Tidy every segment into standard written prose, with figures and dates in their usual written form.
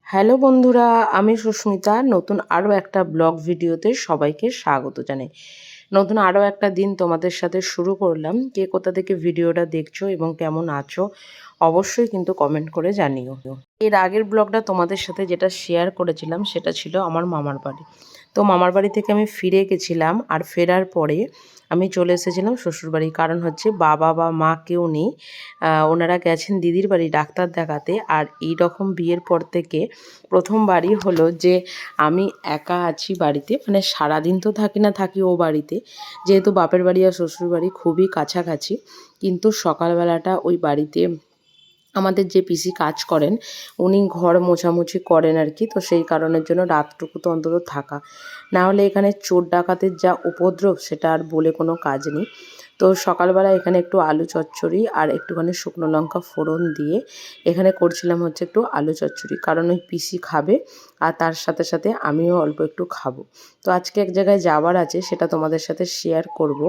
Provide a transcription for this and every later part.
Hello বন্ধুরা, আমি সুস্মিতা। নতুন আরও একটা ব্লগ ভিডিওতে সবাইকে স্বাগত জানাই। নতুন আরও একটা দিন তোমাদের সাথে শুরু করলাম। কে কোথা থেকে ভিডিওটা দেখছো এবং কেমন আছো অবশ্যই কিন্তু কমেন্ট করে জানিও। এর আগের ব্লগটা তোমাদের সাথে যেটা শেয়ার করেছিলাম সেটা ছিল আমার মামার বাড়ি। তো মামার বাড়ি থেকে আমি ফিরে গেছিলাম, আর ফেরার পরে আমি চলে এসেছিলাম শ্বশুরবাড়ি। কারণ হচ্ছে বাবা বা মা কেউ নেই, ওনারা গেছেন দিদির বাড়ি ডাক্তার দেখাতে। আর এই রকম বিয়ের পর থেকে প্রথমবারই হলো যে আমি একা আছি বাড়িতে, মানে সারাদিন তো থাকি না, থাকি ও বাড়িতে। যেহেতু বাপের বাড়ি আর শ্বশুর বাড়ি খুবই কাছাকাছি, কিন্তু সকালবেলাটা ওই বাড়িতে আমাদের যে পিসি কাজ করেন উনি ঘর মোছামুছি করেন আর কি। তো সেই কারণের জন্য রাতটুকু তো অন্তত থাকা, না হলে এখানে চোর ডাকাতের যা উপদ্রব সেটা আর বলে কোনো কাজ নেই। তো সকালবেলা এখানে একটু আলু চচ্চড়ি আর একটুখানি শুকনো লঙ্কা ফোড়ন দিয়ে এখানে করছিলাম হচ্ছে একটু আলু চচ্চড়ি, কারণ ওই পিসি খাবে আর তার সাথে সাথে আমিও অল্প একটু খাবো। তো আজকে এক জায়গায় যাওয়ার আছে, সেটা তোমাদের সাথে শেয়ার করব।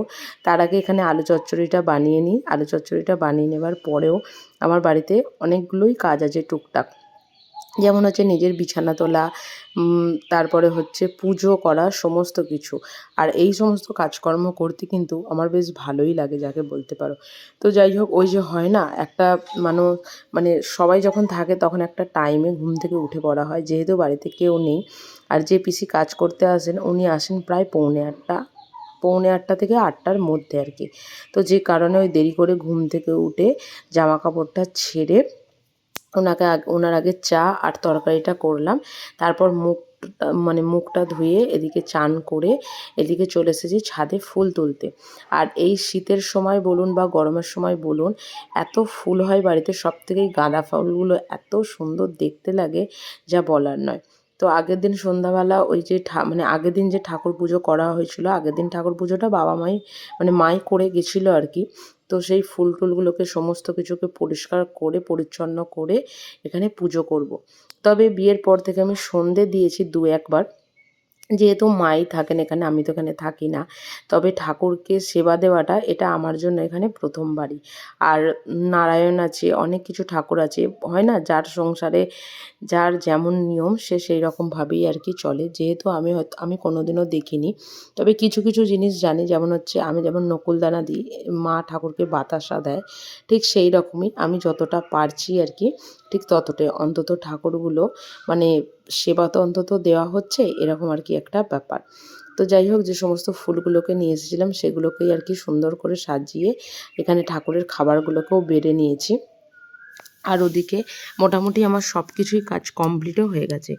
তার আগে এখানে আলু চচ্চড়িটা বানিয়ে নিই। আলু চচ্চড়িটা বানিয়ে নেবার পরেও আমার বাড়িতে অনেকগুলোই কাজ আছে টুকটাক, যেমন হচ্ছে নিজের বিছানা তোলা, তারপরে হচ্ছে পুজো করা, সমস্ত কিছু। আর এই সমস্ত কাজকর্ম করতে কিন্তু আমার বেশ ভালোই লাগে, যাকে বলতে পারো। তো যাই হোক, ওই যে হয় না একটা মানুষ, মানে সবাই যখন থাকে তখন একটা টাইমে ঘুম থেকে উঠে পড়া হয়। যেহেতু বাড়িতে কেউ নেই, আর যে পিসি কাজ করতে আসেন উনি আসেন প্রায় পৌনে আটটা থেকে আটটার মধ্যে আর কি। তো যে কারণে ওই দেরি করে ঘুম থেকে উঠে জামা কাপড়টা ছেড়ে ওনার আগে চা আর তরকারিটা করলাম। তারপর মুখটা ধুয়ে এদিকে চান করে এদিকে চলে এসেছি ছাদে ফুল তুলতে। আর এই শীতের সময় বলুন বা গরমের সময় বলুন, এত ফুল হয় বাড়িতে। সবথেকে গাঁদা ফুলগুলো এত সুন্দর দেখতে লাগে, যা বলার নয়। তো আগের দিন সন্ধ্যাবেলা ওই যে আগের দিন যে ঠাকুর পুজো করা হয়েছিল, আগের দিন ঠাকুর পুজোটা বাবা মাই করে গেছিলো আর কি। তো সেই ফুল টুলগুলোকে সমস্ত কিছুকে পরিষ্কার করে পরিচ্ছন্ন করে এখানে পুজো করব। তবে বিয়ের পর থেকে আমি সন্ধে দিয়েছি দু একবার, যেহেতু মাই থাকেন এখানে, আমি তো এখানে থাকি না। তবে ঠাকুরকে সেবা দেওয়াটা এটা আমার জন্য এখানে প্রথমবারই। আর নারায়ণ আছে, অনেক কিছু ঠাকুর আছে, হয় না যার সংসারে যার যেমন নিয়ম সে সেই রকমভাবেই আর কি চলে। যেহেতু আমি কোনোদিনও দেখিনি, তবে কিছু কিছু জিনিস জানি। যেমন হচ্ছে আমি যেমন নকুলদানা দিই, মা ঠাকুরকে বাতাসা দেয়, ঠিক সেই রকমই আমি যতটা পারছি আর কি, ঠিক ততটাই অন্তত ঠাকুরগুলো মানে সেবা তো অন্তত দেওয়া হচ্ছে, এরকম আর কি একটা ব্যাপার। তো যাই হোক, যে সমস্ত ফুলগুলোকে নিয়ে এসেছিলাম সেগুলোকেই আর কি সুন্দর করে সাজিয়ে এখানে ঠাকুরের খাবারগুলোকেও বেড়ে নিয়েছি। আর ওদিকে মোটামুটি আমার সব কিছুই কাজ কমপ্লিটও হয়ে গেছে।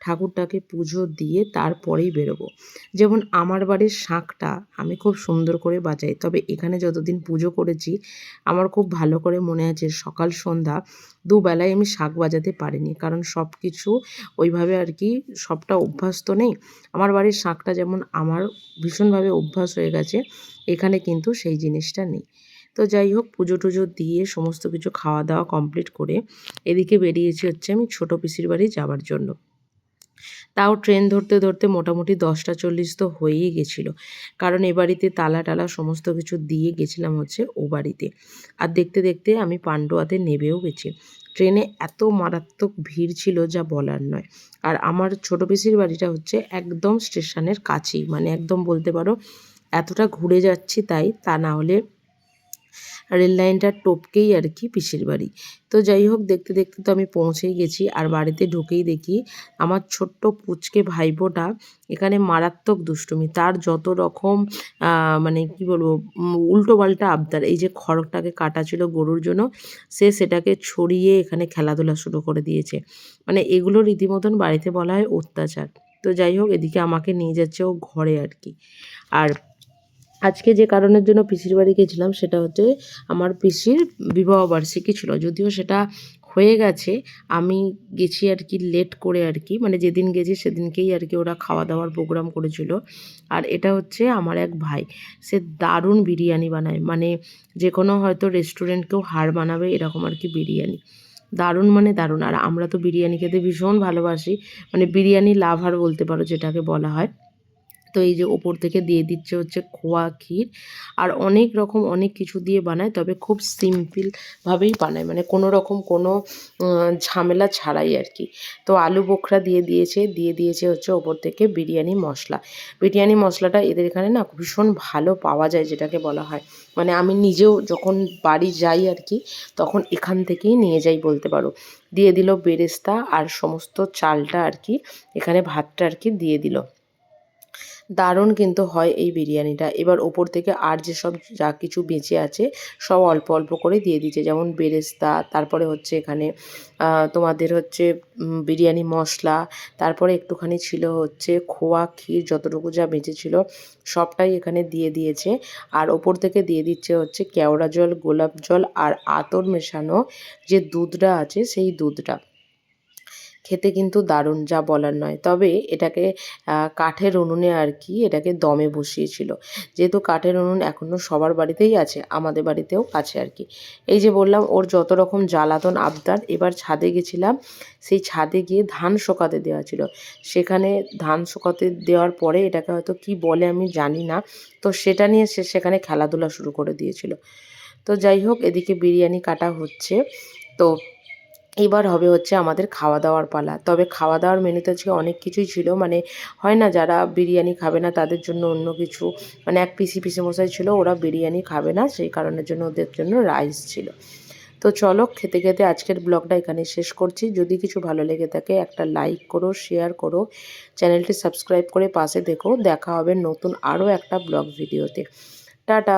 ঠাকুরটাকে পুজো দিয়ে তারপরেই বেরোবো। যেমন আমার বাড়ির শাঁখটা আমি খুব সুন্দর করে বাজাই, তবে এখানে যতদিন পুজো করেছি আমার খুব ভালো করে মনে আছে সকাল সন্ধ্যা দুবেলায় আমি শাঁখ বাজাতে পারিনি, কারণ সব কিছু ওইভাবে আর কি সবটা অভ্যাস তো নেই। আমার বাড়ির শাঁখটা যেমন আমার ভীষণভাবে অভ্যাস হয়ে গেছে, এখানে কিন্তু সেই জিনিসটা নেই। তো যাই হোক, পুজো টুজো দিয়ে সমস্ত কিছু খাওয়া দাওয়া কমপ্লিট করে এদিকে বেরিয়েছি হচ্ছে আমি ছোটো পিসির বাড়ি যাওয়ার জন্য। তাও ট্রেন ধরতে ধরতে মোটামুটি 10টা 40 তো হয়েই গেছিলো, কারণ এ বাড়িতে তালা টালা সমস্ত কিছু দিয়ে গেছিলাম হচ্ছে ও বাড়িতে। আর দেখতে দেখতে আমি পান্ডুয়াতে নেবেও গেছি। ট্রেনে এত মারাত্মক ভিড় ছিল যা বলার নয়। আর আমার ছোটো পিসির বাড়িটা হচ্ছে একদম স্টেশনের কাছেই, মানে একদম বলতে পারো এতটা ঘুরে যাচ্ছি তাই, তা না হলে রেল লাইনটা টপকেই আর কি পিসির বাড়ি। তো যাই হোক, দেখতে দেখতে তো আমি পৌঁছেই গেছি। আর বাড়িতে ঢুকেই দেখি আমার ছোট্ট পুচকে ভাইপোটা এখানে মারাত্মক দুষ্টুমি। তার যত রকম মানে কি বলবো, উল্টো পাল্টা আবদার। এই যে খড়টাকে কাটা ছিল গরুর জন্য, সে সেটাকে ছড়িয়ে এখানে খেলাধুলা শুরু করে দিয়েছে। মানে এগুলো রীতিমতন বাড়িতে বলা হয় অত্যাচার। তো যাই হোক, এদিকে আমাকে নিয়ে যাচ্ছে ও ঘরে আর কি। আর আজকে যে কারণের জন্য পিসির বাড়ি গেছিলাম সেটা হচ্ছে আমার পিসির বিবাহবার্ষিকী ছিল, যদিও সেটা হয়ে গেছে। আমি গেছি আর কি লেট করে আর কি, মানে যেদিন গেছি সেদিনকেই আর কি ওরা খাওয়া দাওয়ার প্রোগ্রাম করেছিল। আর এটা হচ্ছে আমার এক ভাই, সে দারুণ বিরিয়ানি বানায়, মানে যে কোনো হয়তো রেস্টুরেন্টকেও হার মানাবে এরকম আর কি বিরিয়ানি। দারুণ মানে দারুণ। আর আমরা তো বিরিয়ানি খেতে ভীষণ ভালোবাসি, মানে বিরিয়ানি লাভার বলতে পারো যেটাকে বলা হয়। তো তো এই যে ওপর থেকে দিয়ে দিচ্ছে হচ্ছে খোয়া ক্ষীর আর অনেক রকম অনেক কিছু দিয়ে বানায়, তবে খুব সিম্পলভাবেই বানায়, মানে কোনো রকম কোনো ঝামেলা ছাড়াই আর কি। তো আলু বোখরা দিয়ে দিয়েছে হচ্ছে ওপর থেকে বিরিয়ানি মশলা। বিরিয়ানি মশলাটা এদের এখানে না ভীষণ ভালো পাওয়া যায়, যেটাকে বলা হয়, মানে আমি নিজেও যখন বাড়ি যাই আর কি তখন এখান থেকেই নিয়ে যাই বলতে পারো। দিয়ে দিল বেরেস্তা আর সমস্ত চালটা আর কি, এখানে ভাতটা আর কি দিয়ে দিল। দারুণ কিন্তু হয় এই বিরিয়ানিটা। এবার ওপর থেকে আর যেসব যা কিছু বেঁচে আছে সব অল্প অল্প করে দিয়ে দিচ্ছে, যেমন বেরেস্তা, তারপরে হচ্ছে এখানে তোমাদের হচ্ছে বিরিয়ানি মশলা, তারপরে একটুখানি ছিল হচ্ছে খোয়া ক্ষীর, যতটুকু যা বেঁচে ছিল সবটাই এখানে দিয়ে দিয়েছে। আর ওপর থেকে দিয়ে দিচ্ছে হচ্ছে কেওড়া জল, গোলাপ জল আর আতর মেশানো যে দুধটা আছে সেই দুধটা। খেতে কিন্তু দারুণ, যা বলার নয়। তবে এটাকে কাঠের উনুনে আর কি এটাকে দমে বসিয়েছিল। যেহেতু কাঠের উনুন এখনও সবার বাড়িতেই আছে, আমাদের বাড়িতেও আছে আর কি। এই যে বললাম ওর যত রকম জ্বালাতন আবদার, এবার ছাদে গেছিলাম, সেই ছাদে গিয়ে ধান শোকাতে দেওয়া ছিল। সেখানে ধান শোকাতে দেওয়ার পরে এটাকে হয়তো কি বলে আমি জানি না, তো সেটা নিয়ে সে সেখানে খেলাধুলা শুরু করে দিয়েছিল। তো যাই হোক, এদিকে বিরিয়ানি কাটা হচ্ছে। তো এবার হবে হচ্ছে আমাদের খাওয়া দাওয়ার পালা। তবে খাওয়া দাওয়ার মেনুতে আজকে অনেক কিছুই ছিল, মানে হয় না যারা বিরিয়ানি খাবে না তাদের জন্য অন্য কিছু, মানে এক পিসিমশাই ছিল, ওরা বিরিয়ানি খাবে না, সেই কারণের জন্য ওদের জন্য রাইস ছিল। তো চলো, খেতে খেতে আজকের ব্লগটা এখানে শেষ করছি। যদি কিছু ভালো লেগে থাকে একটা লাইক করো, শেয়ার করো, চ্যানেলটি সাবস্ক্রাইব করে পাশে দেখো। দেখা হবে নতুন আরও একটা ব্লগ ভিডিওতে। টাটা।